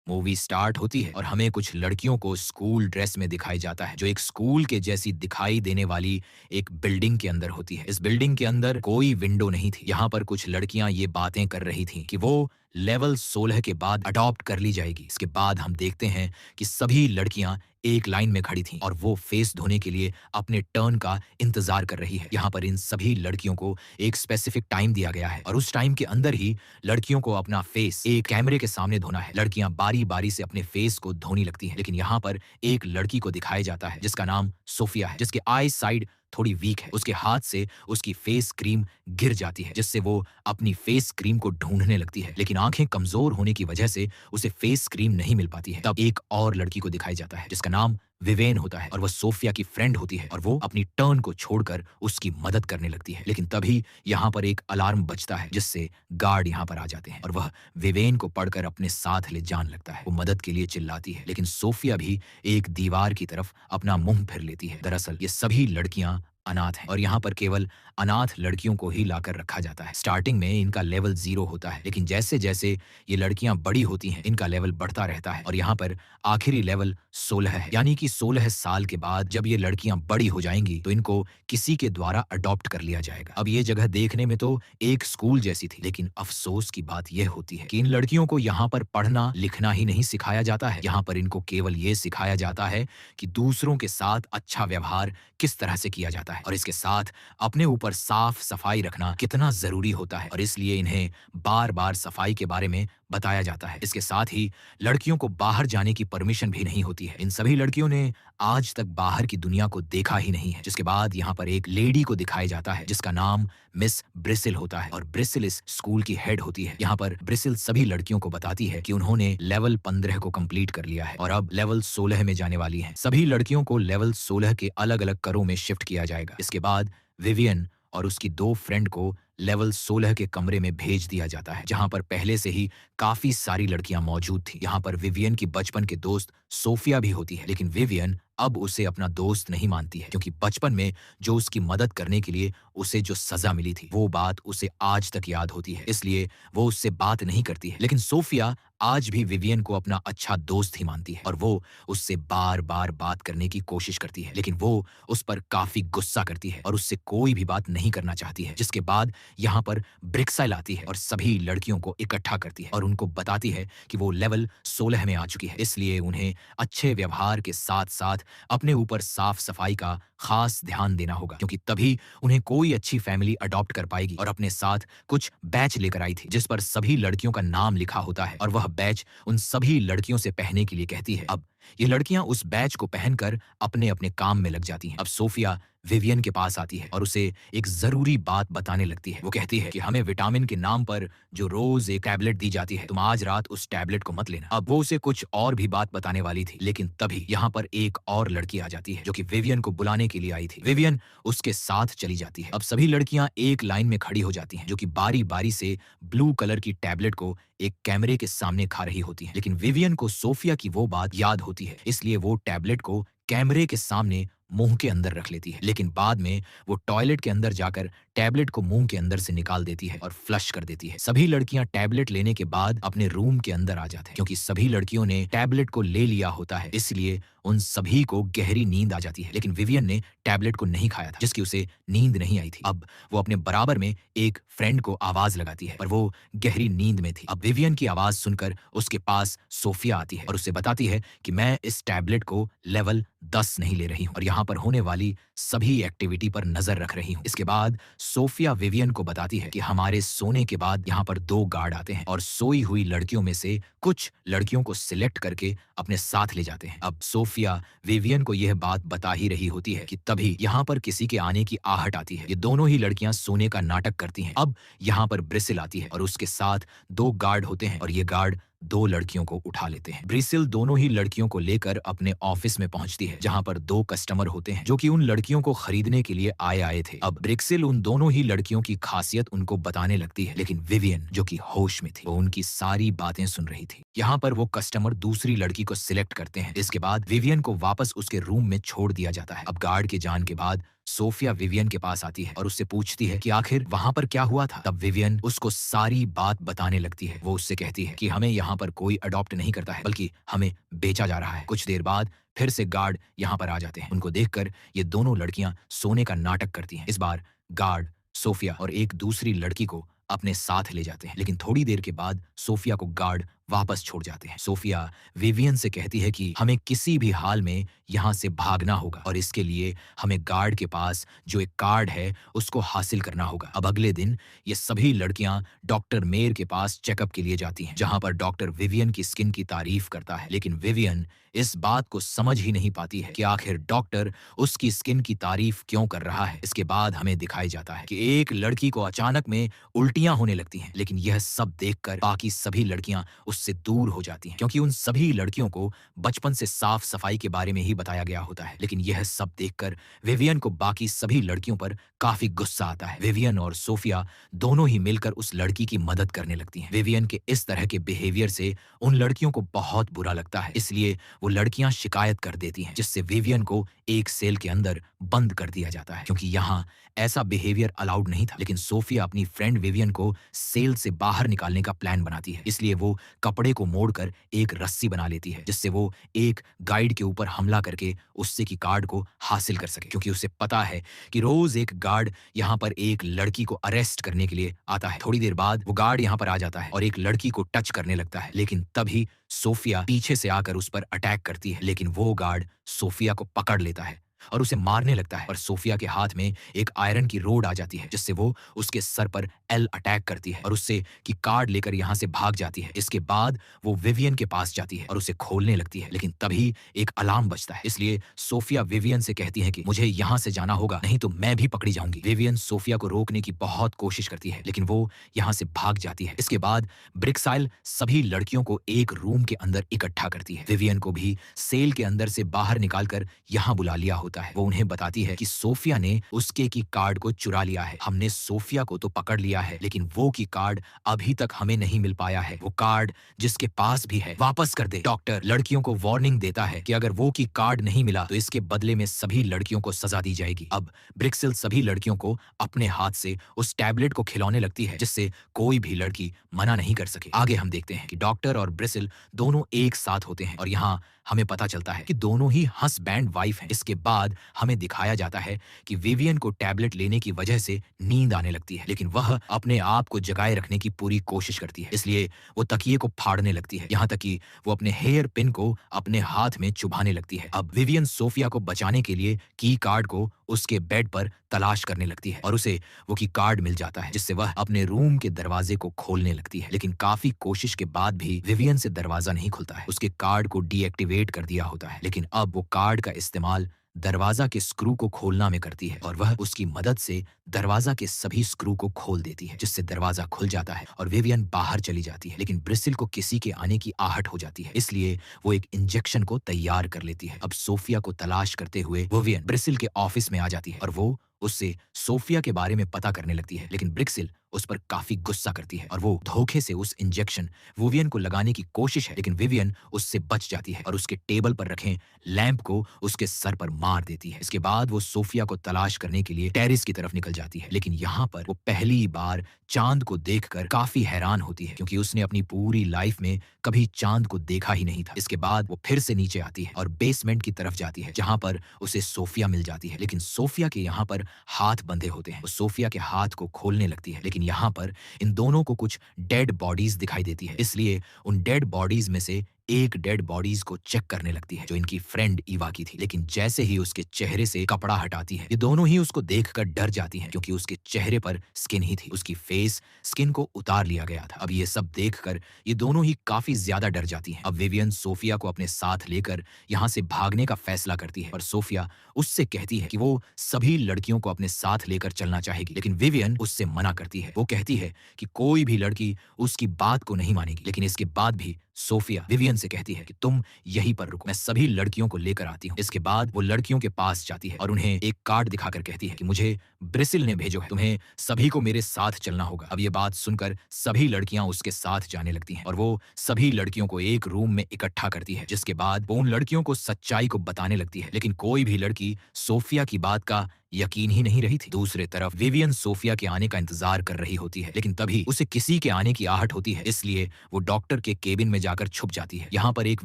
Movie start होती है और हमें कुछ लड़कियों को स्कूल ड्रेस में दिखाई जाता है जो एक स्कूल के जैसी दिखाई देने वाली एक बिल्डिंग के अंदर होती है। इस बिल्डिंग के अंदर कोई विंडो नहीं थी। यहाँ पर कुछ लड़कियां ये बातें कर रही थीं कि वो लेवल 16 के बाद अडॉप्ट कर ली जाएगी। इसके बाद हम देखते हैं कि सभी लड़कियां एक लाइन में खड़ी थीं और वो फेस धोने के लिए अपने टर्न का इंतजार कर रही है। यहाँ पर इन सभी लड़कियों को एक स्पेसिफिक टाइम दिया गया है और उस टाइम के अंदर ही लड़कियों को अपना फेस एक कैमरे के सामने धोना है। लड़कियां बारी बारी से अपने फेस को धोने लगती हैं, लेकिन यहाँ पर एक लड़की को दिखाया जाता है जिसका नाम सोफिया है, जिसके आई साइड थोड़ी वीक है। उसके हाथ से उसकी फेस क्रीम गिर जाती है जिससे वो अपनी फेस क्रीम को ढूंढने लगती है, लेकिन आंखें कमजोर होने की वजह से उसे फेस क्रीम नहीं मिल पाती है। तब एक और लड़की को दिखाया जाता है जिसका नाम विवेन होता है और वह सोफिया की फ्रेंड होती है और वो अपनी टर्न को छोड़कर उसकी मदद करने लगती है। लेकिन तभी यहाँ पर एक अलार्म बजता है जिससे गार्ड यहाँ पर आ जाते हैं और वह विवेन को पढ़कर अपने साथ ले जाने लगता है। वो मदद के लिए चिल्लाती है, लेकिन सोफिया भी एक दीवार की तरफ अपना मुंह फिर लेती है। दरअसल ये सभी लड़कियां अनाथ हैं और यहाँ पर केवल अनाथ लड़कियों को ही लाकर रखा जाता है। स्टार्टिंग में इनका लेवल 0 होता है, लेकिन जैसे जैसे ये लड़कियां बड़ी होती हैं इनका लेवल बढ़ता रहता है और यहाँ पर आखिरी लेवल 16 है। यानी कि 16 साल के बाद जब ये लड़कियां बड़ी हो जाएंगी तो इनको किसी के द्वारा अडॉप्ट कर लिया जाएगा। अब ये जगह देखने में तो एक स्कूल जैसी थी, लेकिन अफसोस की बात यह होती है कि इन लड़कियों को यहाँ पर पढ़ना लिखना ही नहीं सिखाया जाता है। यहाँ पर इनको केवल ये सिखाया जाता है कि दूसरों के साथ अच्छा व्यवहार किस तरह से किया जाता है और इसके साथ अपने ऊपर साफ सफाई रखना कितना जरूरी होता है और इसलिए इन्हें बार बार सफाई के बारे में बताया जाता है। इसके साथ ही लड़कियों को बाहर जाने की परमिशन भी नहीं होती है। इन सभी लड़कियों ने आज तक बाहर की दुनिया को देखा ही नहीं है। जिसके बाद यहाँ पर एक लेडी को दिखाया जाता है जिसका नाम मिस ब्रिसिल होता है और ब्रिसिल इस स्कूल की हेड होती है। यहाँ पर ब्रिसिल सभी लड़कियों को बताती है कि उन्होंने लेवल 15 को कंप्लीट कर लिया है और अब लेवल 16 में जाने वाली हैं। सभी लड़कियों को लेवल 16 के अलग अलग करों में शिफ्ट किया जाएगा। इसके बाद विवियन और उसकी 2 फ्रेंड को लेवल 16 के कमरे में भेज दिया जाता है जहां पर पहले से ही काफी सारी लड़कियां मौजूद थी। यहाँ पर विवियन की बचपन के दोस्त सोफिया भी होती है, लेकिन विवियन अब उसे अपना दोस्त नहीं मानती है क्योंकि बचपन में जो उसकी मदद करने के लिए उसे जो सजा मिली थी वो बात उसे आज तक याद होती है, इसलिए वो उससे बात नहीं करती है। लेकिन सोफिया आज भी विवियन को अपना अच्छा दोस्त ही मानती है और वो उससे बार बार बात करने की कोशिश करती है, लेकिन वो उस पर काफी गुस्सा करती है और उससे कोई भी बात नहीं करना चाहती है। जिसके बाद यहाँ पर ब्रिक्साइल आती है और सभी लड़कियों को इकट्ठा करती है और उनको बताती है कि वो लेवल 16 में आ चुकी है, इसलिए उन्हें अच्छे व्यवहार के साथ साथ अपने ऊपर साफ सफाई का खास ध्यान देना होगा क्योंकि तभी उन्हें कोई अच्छी फैमिली अडॉप्ट कर पाएगी। और अपने साथ कुछ बैच लेकर आई थी जिस पर सभी लड़कियों का नाम लिखा होता है और वह बैच उन सभी लड़कियों से पहनने के लिए कहती है। अब ये लड़कियां उस बैच को पहनकर अपने अपने काम में लग जाती हैं। अब सोफिया विवियन के पास आती है और उसे एक जरूरी बात बताने लगती है। वो कहती है कि हमें विटामिन के नाम पर जो रोज एक टैबलेट दी जाती है, तुम आज रात उस टैबलेट को मत लेना। अब वो उसे कुछ और भी बात बताने वाली थी, लेकिन तभी यहाँ पर एक और लड़की आ जाती है जो कि विवियन को बुलाने के लिए आई थी। विवियन उसके साथ चली जाती है। अब सभी लड़कियां एक लाइन में खड़ी हो जाती हैं जो कि बारी बारी से ब्लू कलर की टैबलेट को एक कैमरे के सामने खा रही होती है। लेकिन विवियन को सोफिया की वो बात याद होती है, इसलिए वो टैबलेट को कैमरे के सामने मुंह के अंदर रख लेती है, लेकिन बाद में वो टॉयलेट के अंदर जाकर टैबलेट को मुंह के अंदर से निकाल देती है और फ्लश कर देती है। सभी लड़कियां टैबलेट लेने के बाद अपने रूम के अंदर आ जाते हैं क्योंकि सभी लड़कियों ने टैबलेट को ले लिया होता है, इसलिए उन सभी को गहरी नींद आ जाती है। लेकिन विवियन ने टैबलेट को नहीं खाया था जिसकी उसे नींद नहीं आई थी। अब वो अपने बराबर में एक फ्रेंड को आवाज लगाती है पर वो गहरी नींद में थी। अब विवियन की आवाज सुनकर उसके पास सोफिया आती है और उसे बताती है कि मैं इस टैबलेट को लेवल 10 नहीं ले रही हूँ और यहाँ पर होने वाली सभी एक्टिविटी पर नजर रख रही हूँ। इसके बाद सोफिया विवियन को बताती है कि हमारे सोने के बाद यहाँ पर 2 गार्ड आते हैं और सोई हुई लड़कियों में से कुछ लड़कियों को सिलेक्ट करके अपने साथ ले जाते हैं। अब सोफिया विवियन को यह बात बता ही रही होती है कि तभी यहाँ पर किसी के आने की आहट आती है। ये दोनों ही लड़कियां सोने का नाटक करती हैं। अब यहाँ पर ब्रिसिल आती है और उसके साथ 2 गार्ड होते हैं और ये गार्ड 2 लड़कियों को उठा लेते हैं। ब्रिसिल दोनों ही लड़कियों को लेकर अपने ऑफिस में पहुंचती है जहां पर 2 कस्टमर होते हैं जो कि उन लड़कियों को खरीदने के लिए आए थे। अब ब्रिक्सिल उन दोनों ही लड़कियों की खासियत उनको बताने लगती है, लेकिन विवियन जो कि होश में थी वो उनकी सारी बातें सुन रही थी। यहाँ पर वो कस्टमर दूसरी लड़की को सिलेक्ट करते हैं। इसके बाद विवियन को वापस उसके रूम में छोड़ दिया जाता है। अब गार्ड के जान के बाद सोफिया विवियन के पास आती है और उससे पूछती है कि आखिर वहां पर क्या हुआ था। तब विवियन उसको सारी बात बताने लगती है। वो उससे कहती है कि हमें यहाँ पर कोई अडॉप्ट नहीं करता है, बल्कि हमें बेचा जा रहा है। कुछ देर बाद फिर से गार्ड यहाँ पर आ जाते हैं। उनको देखकर ये दोनों लड़कियां सोने का नाटक करती हैं। इस बार गार्ड सोफिया और एक दूसरी लड़की को अपने साथ ले जाते हैं, लेकिन थोड़ी देर के बाद सोफिया को गार्ड वापस छोड़ जाते हैं। सोफिया विवियन से कहती है कि हमें किसी भी हाल में यहाँ से भागना होगा और इसके लिए हमें गार्ड के पास जो एक कार्ड है उसको हासिल करना होगा। अब अगले दिन ये सभी लड़कियां डॉक्टर मेयर के पास चेकअप के लिए जाती हैं, जहां पर डॉक्टर विवियन की स्किन की तारीफ करता है। लेकिन विवियन इस बात को समझ ही नहीं पाती है कि आखिर डॉक्टर उसकी स्किन की तारीफ क्यों कर रहा है। इसके बाद हमें दिखाई जाता है कि एक लड़की को अचानक में उल्टियां होने लगती हैं, लेकिन यह सब देखकर बाकी सभी लड़कियां उससे दूर हो जाती हैं, क्योंकि उन सभी लड़कियों को बचपन से साफ सफाई के बारे में ही बताया गया होता है। लेकिन यह सब देखकर विवियन को बाकी सभी लड़कियों पर काफी गुस्सा आता है। विवियन और सोफिया दोनों ही मिलकर उस लड़की की मदद करने लगती हैं। विवियन के इस तरह के बिहेवियर से उन लड़कियों को बहुत बुरा लगता है, इसलिए वो लड़कियां शिकायत कर देती हैं, जिससे विवियन को एक सेल के अंदर बंद कर दिया जाता है, क्योंकि यहाँ ऐसा बिहेवियर अलाउड नहीं था। लेकिन सोफिया अपनी फ्रेंड विवियन को सेल से बाहर निकालने का प्लान बनाती है, इसलिए वो कपड़े को मोड़कर एक रस्सी बना लेती है, जिससे वो एक गाइड के ऊपर हमला करके उससे की कार्ड को हासिल कर सके, क्योंकि उसे पता है कि रोज एक गार्ड यहाँ पर एक लड़की को अरेस्ट करने के लिए आता है। थोड़ी देर बाद वो गार्ड यहाँ पर आ जाता है और एक लड़की को टच करने लगता है, लेकिन तभी सोफिया पीछे से आकर उस पर अटैक करती है। लेकिन वो गार्ड सोफिया को पकड़ लेता है और उसे मारने लगता है, और सोफिया के हाथ में एक आयरन की रोड आ जाती है, जिससे वो उसके सर पर एल अटैक करती है और उससे की कार्ड लेकर यहाँ से भाग जाती है। इसके बाद वो विवियन के पास जाती है और उसे खोलने लगती है, लेकिन तभी एक अलार्म बजता है, इसलिए सोफिया विवियन से कहती है कि मुझे यहाँ से जाना होगा, नहीं तो मैं भी पकड़ी जाऊंगी। विवियन सोफिया को रोकने की बहुत कोशिश करती है, लेकिन वो यहाँ से भाग जाती है। इसके बाद ब्रिक्साइल सभी लड़कियों को एक रूम के अंदर इकट्ठा करती है। विवियन को भी सेल के अंदर से बाहर निकालकर यहाँ बुला लिया होता है। वो उन्हें बताती है कि सोफिया ने उसके की कार्ड को चुरा लिया है। हमने सोफिया को तो पकड़ लिया है, लेकिन वो की कार्ड अभी तक हमें नहीं मिल पाया है। वो कार्ड जिसके पास भी है वापस कर दे। डॉक्टर लड़कियों को वार्निंग देता है कि अगर वो की कार्ड नहीं मिला तो इसके बदले में सभी लड़कियों को सजा दी जाएगी। अब ब्रिक्सिल सभी लड़कियों को अपने हाथ से उस टैबलेट को खिलौने लगती है, जिससे कोई भी लड़की मना नहीं कर सके। आगे हम देखते हैं कि डॉक्टर और ब्रिसिल दोनों एक साथ होते हैं और यहाँ हमें पता चलता है कि दोनों ही हस्बैंड वाइफ हैं। इसके बाद हमें दिखाया जाता है कि विवियन को टैबलेट लेने की वजह से नींद आने लगती है, लेकिन वह अपने आप को जगाए रखने की पूरी कोशिश करती है, इसलिए वो तकिए को फाड़ने लगती है, यहाँ तक कि वो अपने हेयर पिन को अपने हाथ में चुभाने लगती है। अब विवियन सोफिया को बचाने के लिए की कार्ड को उसके बेड पर तलाश करने लगती है और उसे वो की कार्ड मिल जाता है, जिससे वह अपने रूम के दरवाजे को खोलने लगती है। लेकिन काफी कोशिश के बाद भी विवियन से दरवाजा नहीं खुलता है। उसके कार्ड को डीएक्टिवेट कर दिया होता है, लेकिन अब वो कार्ड का इस्तेमाल दरवाजा के स्क्रू को खोलना में करती है और वह उसकी मदद से दरवाजा के सभी स्क्रू को खोल देती है, जिससे दरवाजा खुल जाता है और विवियन बाहर चली जाती है। लेकिन ब्रिसिल को किसी के आने की आहट हो जाती है, इसलिए वो एक इंजेक्शन को तैयार कर लेती है। अब सोफिया को तलाश करते हुए विवियन ब्रिसिल के ऑफिस में आ जाती है और वो उससे सोफिया के बारे में पता करने लगती है, लेकिन ब्रिक्सिल उस पर काफी गुस्सा करती है और वो धोखे से उस इंजेक्शन विवियन को लगाने की कोशिश है, लेकिन विवियन उससे बच जाती है और उसके टेबल पर रखे लैंप को उसके सर पर मार देती है। इसके बाद वो सोफिया को तलाश करने के लिए टेरिस की तरफ निकल जाती है, लेकिन यहाँ पर वो पहली बार चांद को देखकर काफी हैरान होती है, क्योंकि उसने अपनी पूरी लाइफ में कभी चांद को देखा ही नहीं था। इसके बाद वो फिर से नीचे आती है और बेसमेंट की तरफ जाती है, जहां पर उसे सोफिया मिल जाती है, लेकिन सोफिया के यहाँ पर हाथ बंधे होते हैं। वो सोफिया के हाथ को खोलने लगती है, लेकिन यहाँ पर इन दोनों को कुछ डेड बॉडीज दिखाई देती है, इसलिए उन डेड बॉडीज में से एक डेड बॉडीज को चेक करने लगती है, जो इनकी फ्रेंड ईवा की थी। लेकिन जैसे ही उसके चेहरे से कपड़ा हटाती है, ये दोनों ही उसको देखकर डर जाती हैं, क्योंकि उसके चेहरे पर स्किन ही थी, उसकी फेस स्किन को उतार लिया गया था। अब ये सब देखकर ये दोनों ही काफी ज्यादा डर जाती हैं। अब विवियन सोफिया को अपने साथ लेकर यहाँ से भागने का फैसला करती है, पर सोफिया उससे कहती है कि वो सभी लड़कियों को अपने साथ लेकर चलना चाहेगी, लेकिन विवियन उससे मना करती है। वो कहती है कि कोई भी लड़की उसकी बात को नहीं मानेगी, लेकिन इसके बाद भी सोफिया विवियन से कहती है कि तुम यहीं पर रुको, मैं सभी लड़कियों को लेकर आती हूँ। इसके बाद वो लड़कियों के पास जाती है और उन्हें एक कार्ड दिखाकर कहती है कि मुझे ब्रिसिल ने भेजो है, तुम्हें सभी को मेरे साथ चलना होगा। अब ये बात सुनकर सभी लड़कियां उसके साथ जाने लगती हैं और वो सभी लड़कियों को एक रूम में इकट्ठा करती है, जिसके बाद वो उन लड़कियों को सच्चाई को बताने लगती है, लेकिन कोई भी लड़की सोफिया की बात का यकीन ही नहीं रही थी। दूसरी तरफ विवियन सोफिया के आने का इंतजार कर रही होती है, लेकिन तभी उसे किसी के आने की आहट होती है, इसलिए वो डॉक्टर के केबिन में जाकर छुप जाती है। यहाँ पर एक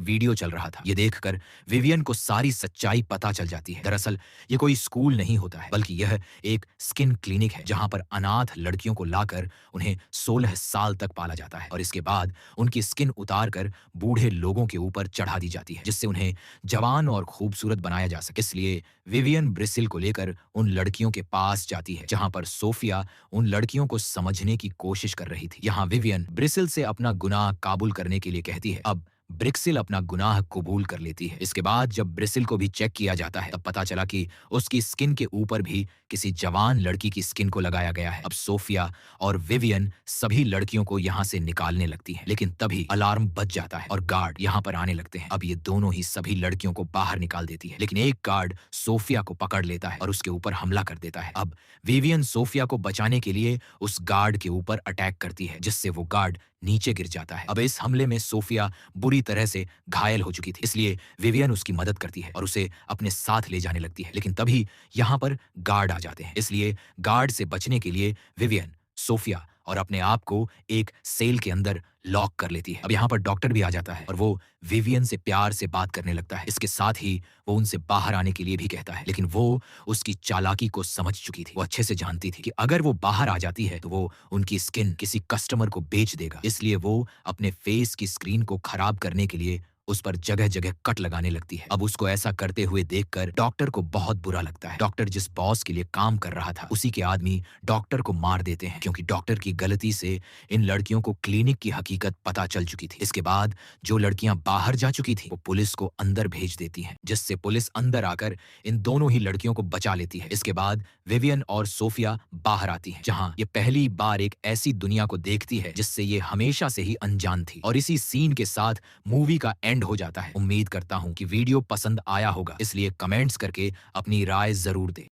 वीडियो चल रहा था। ये देखकर विवियन को सारी सच्चाई पता चल जाती है। दरअसल ये कोई स्कूल नहीं होता है, बल्कि यह एक स्किन क्लिनिक है, जहाँ पर अनाथ लड़कियों को लाकर उन्हें 16 साल तक पाला जाता है और इसके बाद उनकी स्किन उतार कर बूढ़े लोगों के ऊपर चढ़ा दी जाती है, जिससे उन्हें जवान और खूबसूरत बनाया जा सके। इसलिए विवियन ब्रिसिल को लेकर उन लड़कियों के पास जाती है, जहां पर सोफिया उन लड़कियों को समझने की कोशिश कर रही थी। यहाँ विवियन ब्रिसिल से अपना गुनाह काबुल करने के लिए कहती है। अब ब्रिक्सिल अपना गुनाह कबूल कर लेती है। इसके बाद जब ब्रिसिल को भी चेक किया जाता है, तब पता चला कि उसकी स्किन के ऊपर भी किसी जवान लड़की की स्किन को लगाया गया है। अब सोफिया और विवियन सभी लड़कियों को यहाँ से निकालने लगती हैं, लेकिन तभी अलार्म बज जाता है और गार्ड यहाँ पर आने लगते हैं। अब ये दोनों ही सभी लड़कियों को बाहर निकाल देती है, लेकिन एक गार्ड सोफिया को पकड़ लेता है और उसके ऊपर हमला कर देता है। अब विवियन सोफिया को बचाने के लिए उस गार्ड के ऊपर अटैक करती है, जिससे वो गार्ड नीचे गिर जाता है। अब इस हमले में सोफिया बुरी तरह से घायल हो चुकी थी, इसलिए विवियन उसकी मदद करती है और उसे अपने साथ ले जाने लगती है, लेकिन तभी यहाँ पर गार्ड आ जाते हैं। इसलिए गार्ड से बचने के लिए विवियन, सोफिया और अपने आप को एक सेल के अंदर लॉक कर लेती है। अब यहाँ पर डॉक्टर भी आ जाता है और वो विवियन से प्यार से बात करने लगता है। इसके साथ ही वो उनसे बाहर आने के लिए भी कहता है, लेकिन वो उसकी चालाकी को समझ चुकी थी। वो अच्छे से जानती थी कि अगर वो बाहर आ जाती है तो वो उनकी स्किन किसी कस्टमर को बेच देगा, इसलिए वो अपने फेस की स्क्रीन को खराब करने के लिए उस पर जगह जगह कट लगाने लगती है। अब उसको ऐसा करते हुए देखकर डॉक्टर को बहुत बुरा लगता है। डॉक्टर जिस बॉस के लिए काम कर रहा था, उसी के आदमी डॉक्टर को मार देते हैं, क्योंकि डॉक्टर की गलती से इन लड़कियों को क्लिनिक की हकीकत पता चल चुकी थी। इसके बाद जो लड़कियां बाहर जा चुकी थी, वो पुलिस को अंदर भेज देती हैं, जिससे पुलिस अंदर आकर इन दोनों ही लड़कियों को बचा लेती है। इसके बाद विवियन और सोफिया बाहर आती हैं, जहां ये पहली बार एक ऐसी दुनिया को देखती है जिससे ये हमेशा से ही अनजान थी। और इसी सीन के साथ मूवी का एंड हो जाता है। उम्मीद करता हूं कि वीडियो पसंद आया होगा, इसलिए कमेंट्स करके अपनी राय जरूर दें।